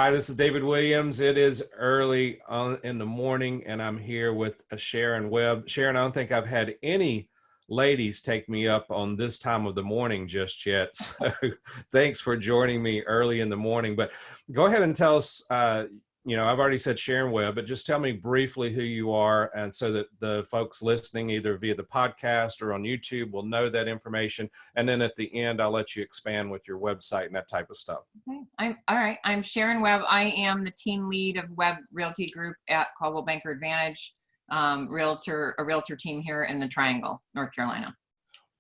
Hi, this is David Williams. It is early in the morning, and I'm here with Sharon Webb. Sharon, I don't think I've had any ladies take me up on this time of the morning just yet. So thanks for joining me early in the morning. But go ahead and tell us, I've already said Sharon Webb, but just tell me briefly who you are, and so that the folks listening either via the podcast or on YouTube will know that information. And then at the end, I'll let you expand with your website and that type of stuff. Okay. All right. I'm Sharon Webb. I am the team lead of Webb Realty Group at Coldwell Banker Advantage, a realtor team here in the Triangle, North Carolina.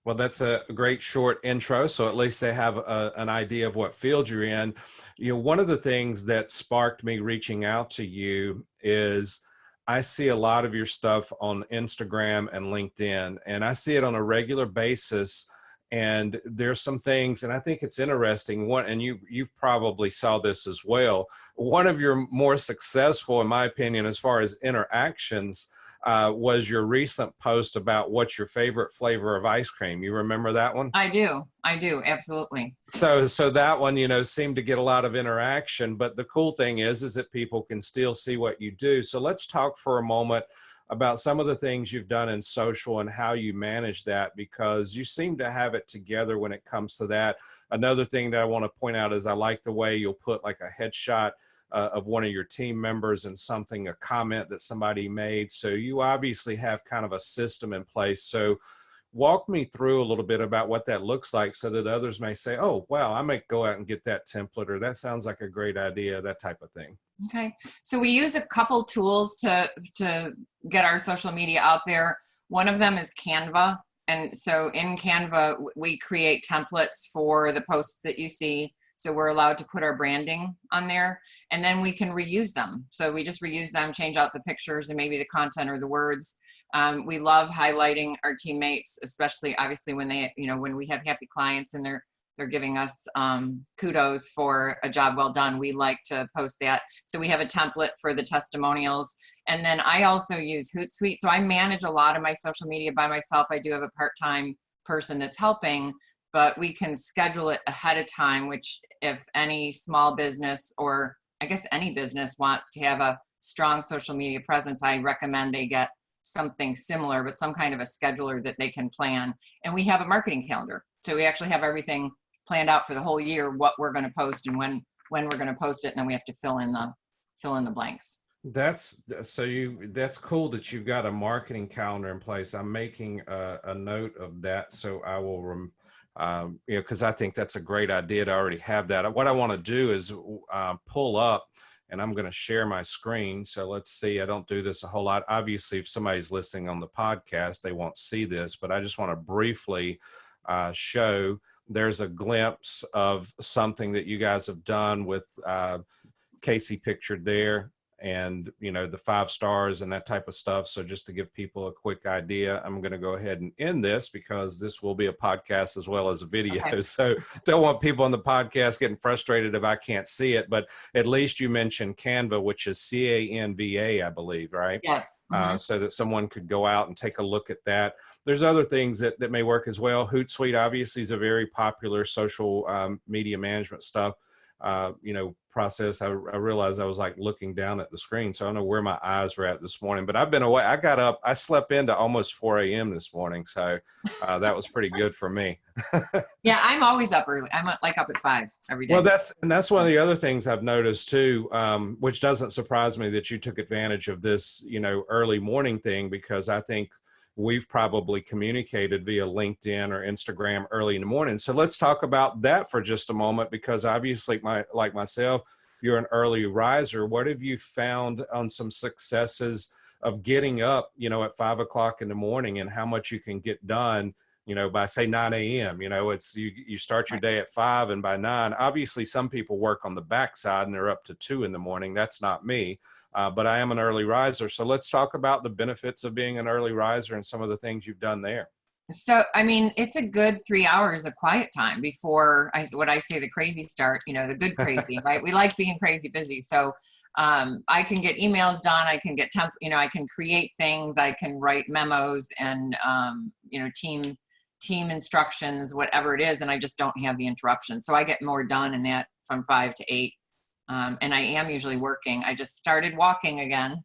Well, that's a great short intro. So at least they have an idea of what field you're in. One of the things that sparked me reaching out to you is I see a lot of your stuff on Instagram and LinkedIn, and I see it on a regular basis. And there's some things, and I think it's interesting. And you've probably saw this as well. One of your more successful, in my opinion, as far as interactions, was your recent post about what's your favorite flavor of ice cream. You remember that one? I do, absolutely. So that one, seemed to get a lot of interaction. But the cool thing is that people can still see what you do. So let's talk for a moment about some of the things you've done in social and how you manage that, because you seem to have it together when it comes to that. Another thing that I want to point out is I like the way you'll put like a headshot of one of your team members and a comment that somebody made. So you obviously have kind of a system in place. So walk me through a little bit about what that looks like so that others may say, oh, wow, I might go out and get that template, or that sounds like a great idea, that type of thing. Okay. So we use a couple tools to get our social media out there. One of them is Canva. And so in Canva, we create templates for the posts that you see. So we're allowed to put our branding on there, and then we can reuse them. So we just reuse them, change out the pictures and maybe the content or the words. We love highlighting our teammates, especially obviously when when we have happy clients and they're giving us kudos for a job well done. We like to post that. So we have a template for the testimonials. And then I also use Hootsuite. So I manage a lot of my social media by myself. I do have a part-time person that's helping, but we can schedule it ahead of time, which if any small business, or I guess any business, wants to have a strong social media presence, I recommend they get something similar, but some kind of a scheduler that they can plan. And we have a marketing calendar. So we actually have everything planned out for the whole year, what we're going to post and when we're going to post it. And then we have to fill in the blanks. That's cool that you've got a marketing calendar in place. I'm making a note of that, so I will because I think that's a great idea to already have that. What I want to do is pull up, and I'm going to share my screen. So let's see. I don't do this a whole lot. Obviously, if somebody's listening on the podcast, they won't see this, but I just want to briefly show. There's a glimpse of something that you guys have done with Casey pictured there, and the 5 stars and that type of stuff. So just to give people a quick idea, I'm going to go ahead and end this because this will be a podcast as well as a video. Okay. So don't want people on the podcast getting frustrated if I can't see it, but at least you mentioned Canva, which is Canva, I believe, right? Yes. Mm-hmm. So that someone could go out and take a look at that. There's other things that may work as well. Hootsuite obviously is a very popular social media management stuff. Process. I realized I was like looking down at the screen, so I don't know where my eyes were at this morning, but I've been away. I slept into almost 4 a.m. this morning. So that was pretty good for me. Yeah. I'm always up early. I'm like up at 5 every day. Well, that's one of the other things I've noticed too, which doesn't surprise me that you took advantage of this, early morning thing, because I think we've probably communicated via LinkedIn or Instagram early in the morning. So let's talk about that for just a moment, because obviously like myself, you're an early riser. What have you found on some successes of getting up, at 5 o'clock in the morning, and how much you can get done, by say 9 a.m. It's you start your day at 5, and by 9, obviously some people work on the backside and they're up to 2 in the morning. That's not me. But I am an early riser. So let's talk about the benefits of being an early riser and some of the things you've done there. So, I mean, it's a good 3 hours of quiet time before what I say the crazy start, the good crazy, right? We like being crazy busy. So I can get emails done. I can get I can create things. I can write memos and, team instructions, whatever it is. And I just don't have the interruption. So I get more done in that from 5 to 8. And I am usually working. I just started walking again.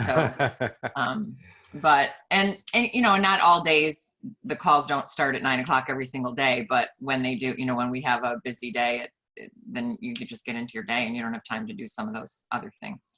So, but, and, you know, not all days, the calls don't start at 9 o'clock every single day, but when they do, you know, when we have a busy day, then you could just get into your day and you don't have time to do some of those other things.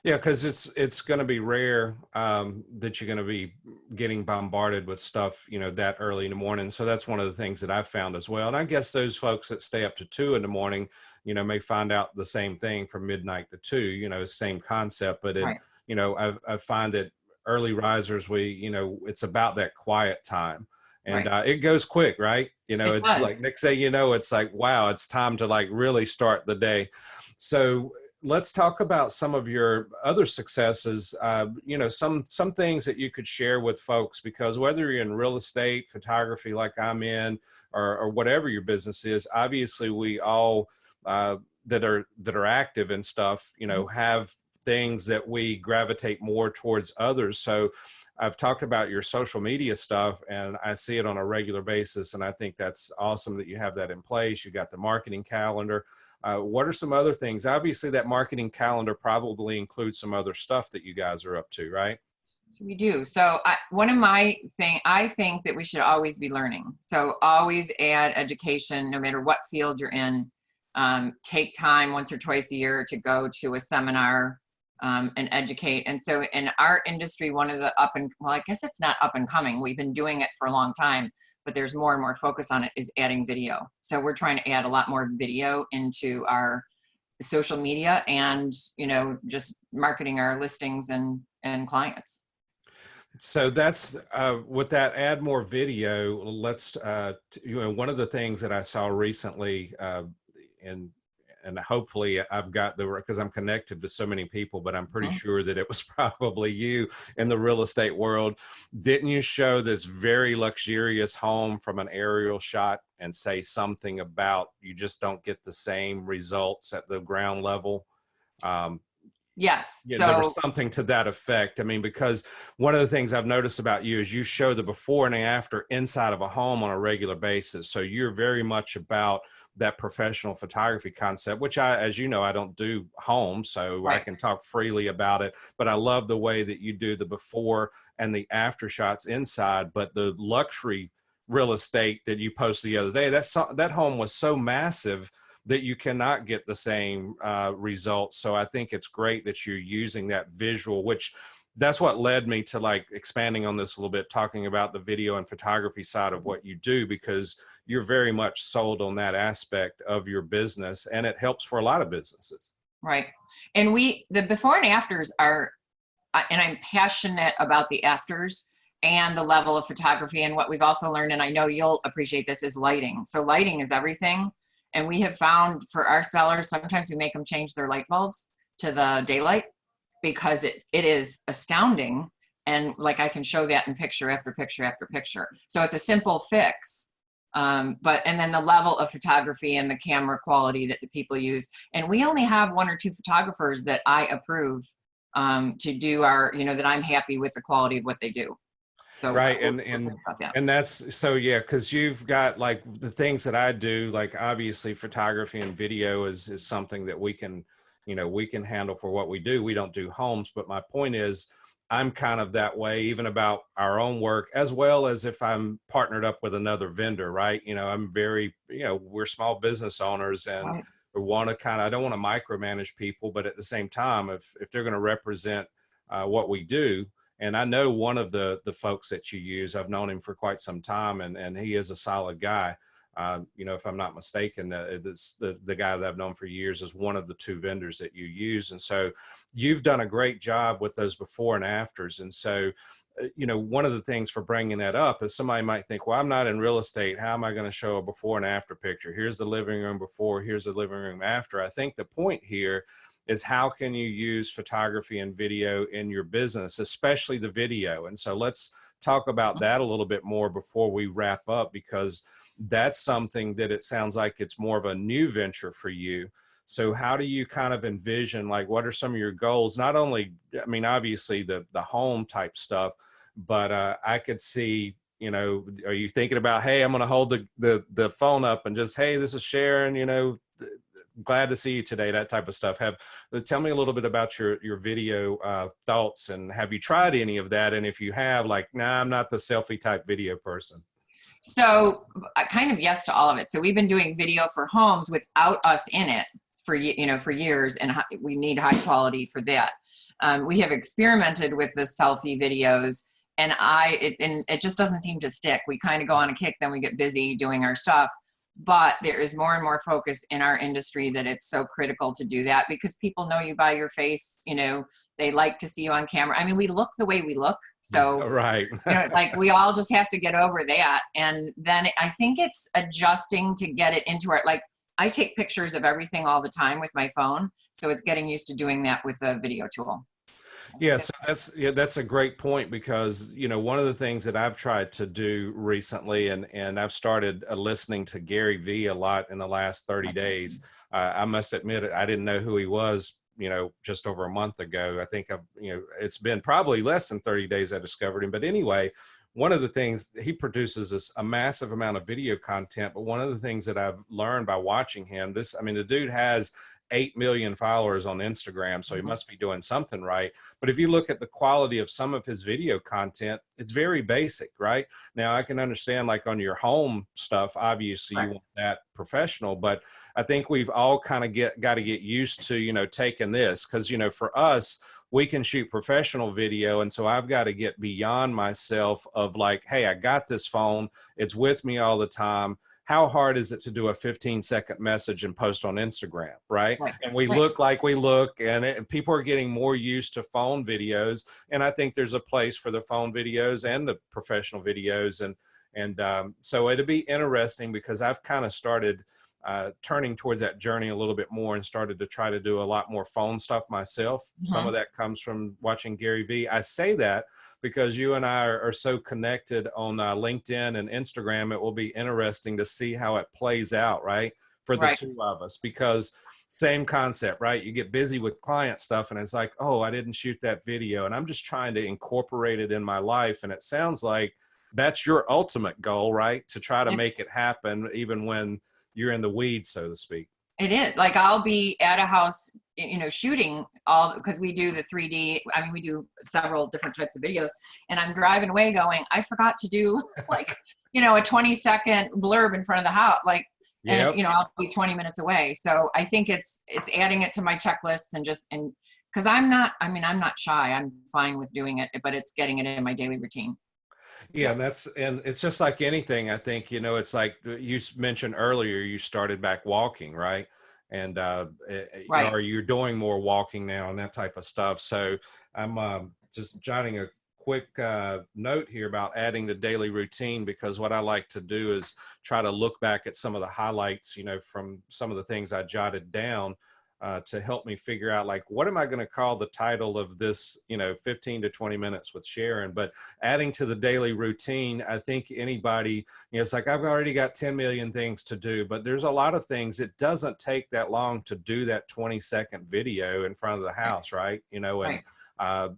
Yeah, because it's going to be rare that you're going to be getting bombarded with stuff, you know, that early in the morning. So that's one of the things that I've found as well. And I guess those folks that stay up to 2 in the morning, you know, may find out the same thing from midnight to 2. You know, same concept, but Right. you know, I find that early risers, you know, it's about that quiet time. And Right. it goes quick, right? You know, It it's does. like next thing you know, it's like, wow, it's time to like really start the day. So let's talk about some of your other successes. You know, some things that you could share with folks, because whether you're in real estate, photography, like I'm in, or whatever your business is, obviously we all that are active and stuff, you know, have things that we gravitate more towards others. So I've talked about your social media stuff and I see it on a regular basis. And I think that's awesome that you have that in place. You got the marketing calendar. What are some other things? Obviously, that marketing calendar probably includes some other stuff that you guys are up to, right? So we do. So one of my I think that we should always be learning. So always add education, no matter what field you're in. Take time once or twice a year to go to a seminar and educate. And so in our industry, one of the well, I guess it's not up and coming. We've been doing it for a long time, but there's more and more focus on it, is adding video. So we're trying to add a lot more video into our social media and, you know, just marketing our listings and clients. So that's with that add more video. Let's you know, one of the things that I saw recently, and hopefully I've got because I'm connected to so many people, but I'm pretty sure that it was probably you in the real estate world. Didn't you show this very luxurious home from an aerial shot and say something about you just don't get the same results at the ground level? Yes. Yeah, there was So something to that effect. I mean, because one of the things I've noticed about you is you show the before and after inside of a home on a regular basis. So you're very much about that professional photography concept, which as you know, I don't do homes, so I right. can talk freely about it. But I love the way that you do the before and the after shots inside. But the luxury real estate that you posted the other day, that home was so massive that you cannot get the same results. So I think it's great that you're using that visual, which that's what led me to like expanding on this a little bit, talking about the video and photography side of what you do, because you're very much sold on that aspect of your business and it helps for a lot of businesses. Right. And the before and afters are, and I'm passionate about the afters and the level of photography. And what we've also learned, and I know you'll appreciate this, is lighting. So lighting is everything. And we have found for our sellers, sometimes we make them change their light bulbs to the daylight because it is astounding. And like I can show that in picture after picture after picture. So it's a simple fix. And then the level of photography and the camera quality that the people use. And we only have 1 or 2 photographers that I approve to do that I'm happy with the quality of what they do. So Right. that. And that's so, yeah, because you've got like the things that I do, like obviously photography and video is something that we can, you know, we can handle for what we do. We don't do homes, but my point is I'm kind of that way, even about our own work, as well as if I'm partnered up with another vendor, right? You know, I'm very, you know, we're small business owners and Right. we want to I don't want to micromanage people, but at the same time, if they're going to represent what we do. And I know one of the folks that you use, I've known him for quite some time, and he is a solid guy. You know, if I'm not mistaken, the guy that I've known for years is one of the 2 vendors that you use. And so you've done a great job with those before and afters. And so, you know, one of the things for bringing that up is somebody might think, well, I'm not in real estate. How am I going to show a before and after picture? Here's the living room before, here's the living room after. I think the point here is how can you use photography and video in your business, especially the video. And so let's talk about that a little bit more before we wrap up, because that's something that it sounds like it's more of a new venture for you. So how do you kind of envision, like, what are some of your goals? Not only, I mean, obviously the home type stuff, but I could see, you know, are you thinking about, hey, I'm going to hold the phone up and just, hey, this is Sharon, you know, glad to see you today, that type of stuff. Tell me a little bit about your video thoughts, and have you tried any of that? And if you have, like, nah, I'm not the selfie type video person. So kind of yes to all of it. So we've been doing video for homes without us in it for for years, and we need high quality for that. We have experimented with the selfie videos, and it just doesn't seem to stick. We kind of go on a kick, then we get busy doing our stuff. But there is more and more focus in our industry that it's so critical to do that, because people know you by your face. They like to see you on camera. I mean, we look the way we look. So, right. like, we all just have to get over that. And then I think it's adjusting to get it into like, I take pictures of everything all the time with my phone. So it's getting used to doing that with a video tool. Yeah, so that's a great point, because one of the things that I've tried to do recently, and I've started listening to Gary Vee a lot in the last 30 days. I must admit, I didn't know who he was, just over a month ago. I think it's been probably less than 30 days I discovered him. But anyway, one of the things he produces is a massive amount of video content. But one of the things that I've learned by watching him, the dude has 8 million followers on Instagram, so he must be doing something right. But if you look at the quality of some of his video content, it's very basic, right? Now, I can understand, like, on your home stuff, obviously you want that professional, but I think we've all kind of got to get used to, taking this, because, for us, we can shoot professional video. And so I've got to get beyond myself of like, hey, I got this phone, it's with me all the time. How hard is it to do a 15-second message and post on Instagram, right? And we look like we look, and people are getting more used to phone videos. And I think there's a place for the phone videos and the professional videos. And so it'll be interesting, because I've kind of started turning towards that journey a little bit more, and started to try to do a lot more phone stuff myself. Some of that comes from watching Gary Vee. I say that because you and I are so connected on LinkedIn and Instagram. It will be interesting to see how it plays out, right? For the two of us, because same concept, right? You get busy with client stuff, and it's like, oh, I didn't shoot that video. And I'm just trying to incorporate it in my life. And it sounds like that's your ultimate goal, right? To try to make it happen, even when you're in the weeds, so to speak. It is. Like, I'll be at a house, shooting because we do the 3D. I mean, we do several different types of videos, and I'm driving away going, I forgot to do like, a 20-second blurb in front of the house. Like, and I'll be 20 minutes away. So I think it's adding it to my checklists, and because I'm not shy. I'm fine with doing it, but it's getting it in my daily routine. Yeah, and it's just like anything. I think, it's like you mentioned earlier, you started back walking, right? And or you're doing more walking now and that type of stuff. So I'm just jotting a quick note here about adding the daily routine, because what I like to do is try to look back at some of the highlights, from some of the things I jotted down, to help me figure out, like, what am I going to call the title of this, 15 to 20 minutes with Sharon. But adding to the daily routine, I think anybody, it's like, I've already got 10 million things to do, but there's a lot of things. It doesn't take that long to do that 20-second video in front of the house, right?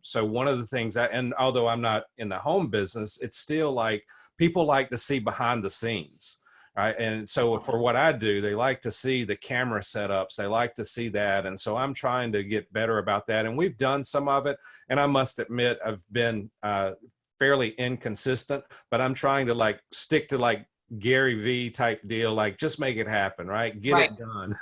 So one of the things and although I'm not in the home business, it's still like people like to see behind the scenes. Right. And so for what I do, they like to see the camera setups. They like to see that. And so I'm trying to get better about that. And we've done some of it. And I must admit, I've been fairly inconsistent, but I'm trying to like stick to like Gary Vee type deal, like just make it happen, right? Get it done.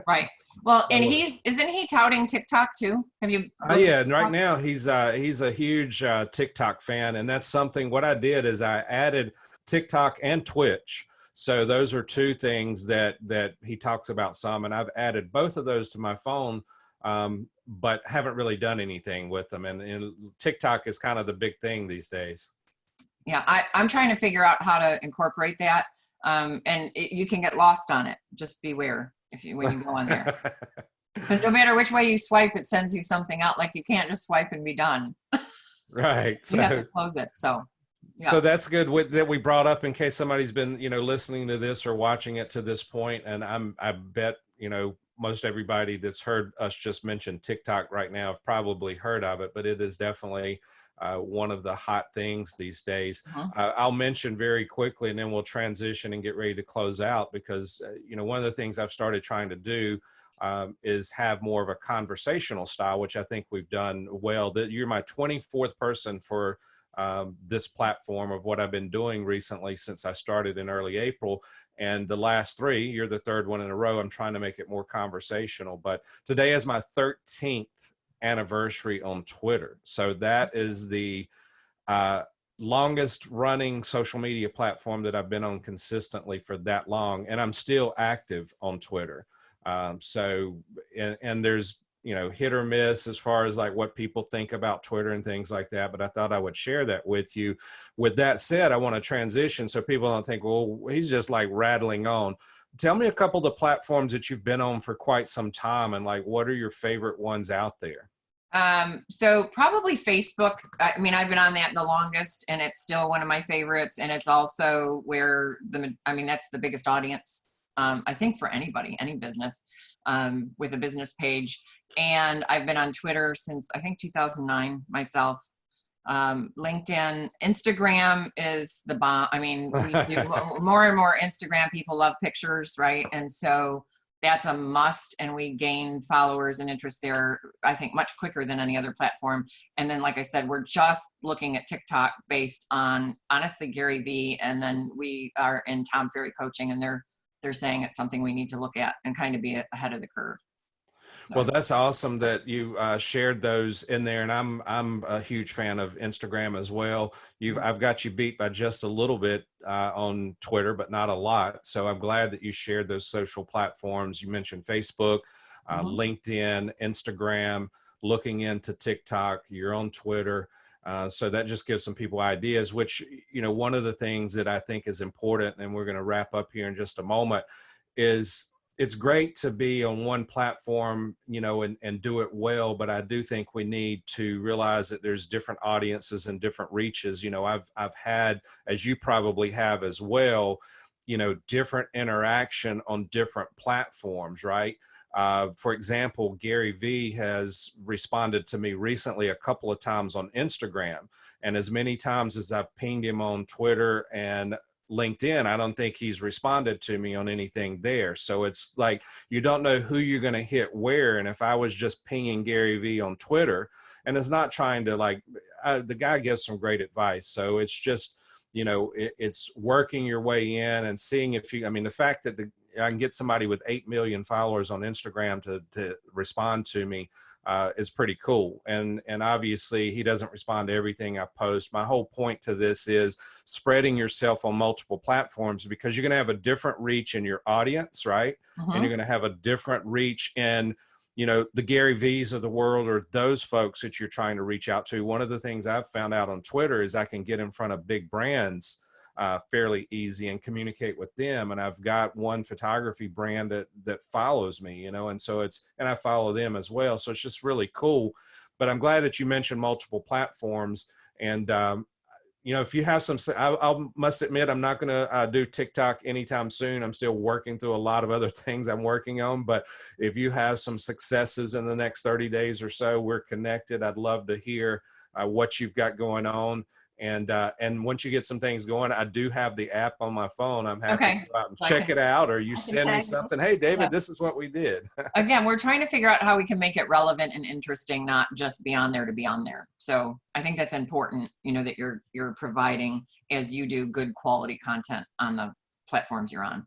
Right. Well, so, and isn't he touting TikTok too? Have you? Yeah. And right now he's a huge TikTok fan. And that's something, what I did is I added TikTok and Twitch. So those are two things that he talks about some, and I've added both of those to my phone, but haven't really done anything with them. And TikTok is kind of the big thing these days. Yeah, I'm trying to figure out how to incorporate that, and you can get lost on it. Just beware when you go on there, because no matter which way you swipe, it sends you something out. Like, you can't just swipe and be done. Right. You have to close it. So. Yeah. So that's good that we brought up, in case somebody's been, listening to this or watching it to this point. And I bet, most everybody that's heard us just mention TikTok right now have probably heard of it, but it is definitely one of the hot things these days. Mhm. I'll mention very quickly, and then we'll transition and get ready to close out, because one of the things I've started trying to do is have more of a conversational style, which I think we've done well. That you're my 24th person for this platform of what I've been doing recently since I started in early April. And the last three, you're the third one in a row. I'm trying to make it more conversational. But today is my 13th anniversary on Twitter. So that is the longest running social media platform that I've been on consistently for that long. And I'm still active on Twitter. And there's, hit or miss as far as like what people think about Twitter and things like that. But I thought I would share that with you. With that said, I want to transition so people don't think, well, he's just like rattling on. Tell me a couple of the platforms that you've been on for quite some time, and like, what are your favorite ones out there? So probably Facebook. I mean, I've been on that the longest, and it's still one of my favorites. And it's also where that's the biggest audience, I think, for anybody, any business, with a business page. And I've been on Twitter since, I think, 2009 myself. LinkedIn, Instagram is the bomb. I mean, we do more and more Instagram. People love pictures, right? And so that's a must. And we gain followers and interest there, I think, much quicker than any other platform. And then, like I said, we're just looking at TikTok based on, honestly, Gary Vee. And then we are in Tom Ferry coaching, and they're saying it's something we need to look at and kind of be ahead of the curve. Well, that's awesome that you shared those in there, and I'm a huge fan of Instagram as well. I've got you beat by just a little bit on Twitter, but not a lot. So I'm glad that you shared those social platforms. You mentioned Facebook, LinkedIn, Instagram, looking into TikTok. You're on Twitter. So that just gives some people ideas, which, one of the things that I think is important, and we're going to wrap up here in just a moment, is it's great to be on one platform, and do it well. But I do think we need to realize that there's different audiences and different reaches. I've had, as you probably have as well, different interaction on different platforms, right? For example, Gary Vee has responded to me recently a couple of times on Instagram. And as many times as I've pinged him on Twitter and LinkedIn, I don't think he's responded to me on anything there. So it's like, you don't know who you're going to hit where. And if I was just pinging Gary Vee on Twitter, and it's not trying to the guy gives some great advice. So it's just, it's working your way in and seeing if the fact that I can get somebody with 8 million followers on Instagram to respond to me is pretty cool. And obviously he doesn't respond to everything I post. My whole point to this is spreading yourself on multiple platforms, because you're going to have a different reach in your audience, right? And you're going to have a different reach in, the Gary V's of the world, or those folks that you're trying to reach out to. One of the things I've found out on Twitter is I can get in front of big brands fairly easy and communicate with them. And I've got one photography brand that follows me, and so and I follow them as well. So it's just really cool. But I'm glad that you mentioned multiple platforms. And, if you have I must admit, I'm not going to do TikTok anytime soon. I'm still working through a lot of other things I'm working on. But if you have some successes in the next 30 days or so, we're connected. I'd love to hear what you've got going on. And once you get some things going, I do have the app on my phone. I'm happy to go out and check it out, or you send me something. Hey, David, this is what we did. Again, we're trying to figure out how we can make it relevant and interesting, not just be on there to be on there. So I think that's important, that you're providing, as you do, good quality content on the platforms you're on.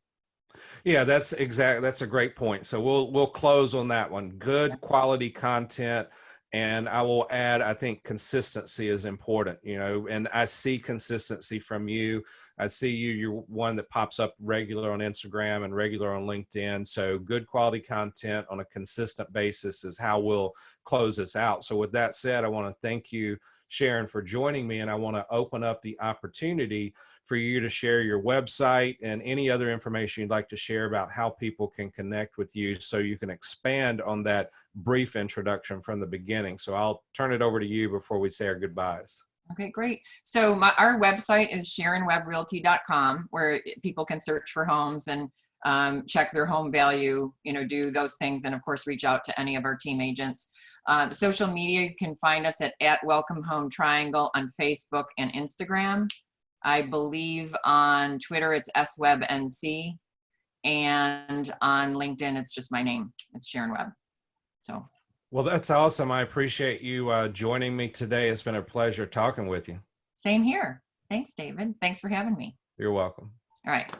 Yeah, that's a great point. So we'll close on that one. Good quality content. And I will add, I think consistency is important, and I see consistency from you. I see you're one that pops up regular on Instagram and regular on LinkedIn. So good quality content on a consistent basis is how we'll close this out. So with that said, I want to thank you, Sharon, for joining me. And I want to open up the opportunity for you to share your website and any other information you'd like to share about how people can connect with you, so you can expand on that brief introduction from the beginning. So I'll turn it over to you before we say our goodbyes. Okay, great. So our website is SharonWebbRealty.com, where people can search for homes. And check their home value, do those things. And of course, reach out to any of our team agents. Social media, you can find us at Welcome Home Triangle on Facebook and Instagram. I believe on Twitter, it's SWebbNC. And on LinkedIn, it's just my name. It's Sharon Webb. So. Well, that's awesome. I appreciate you joining me today. It's been a pleasure talking with you. Same here. Thanks, David. Thanks for having me. You're welcome. All right.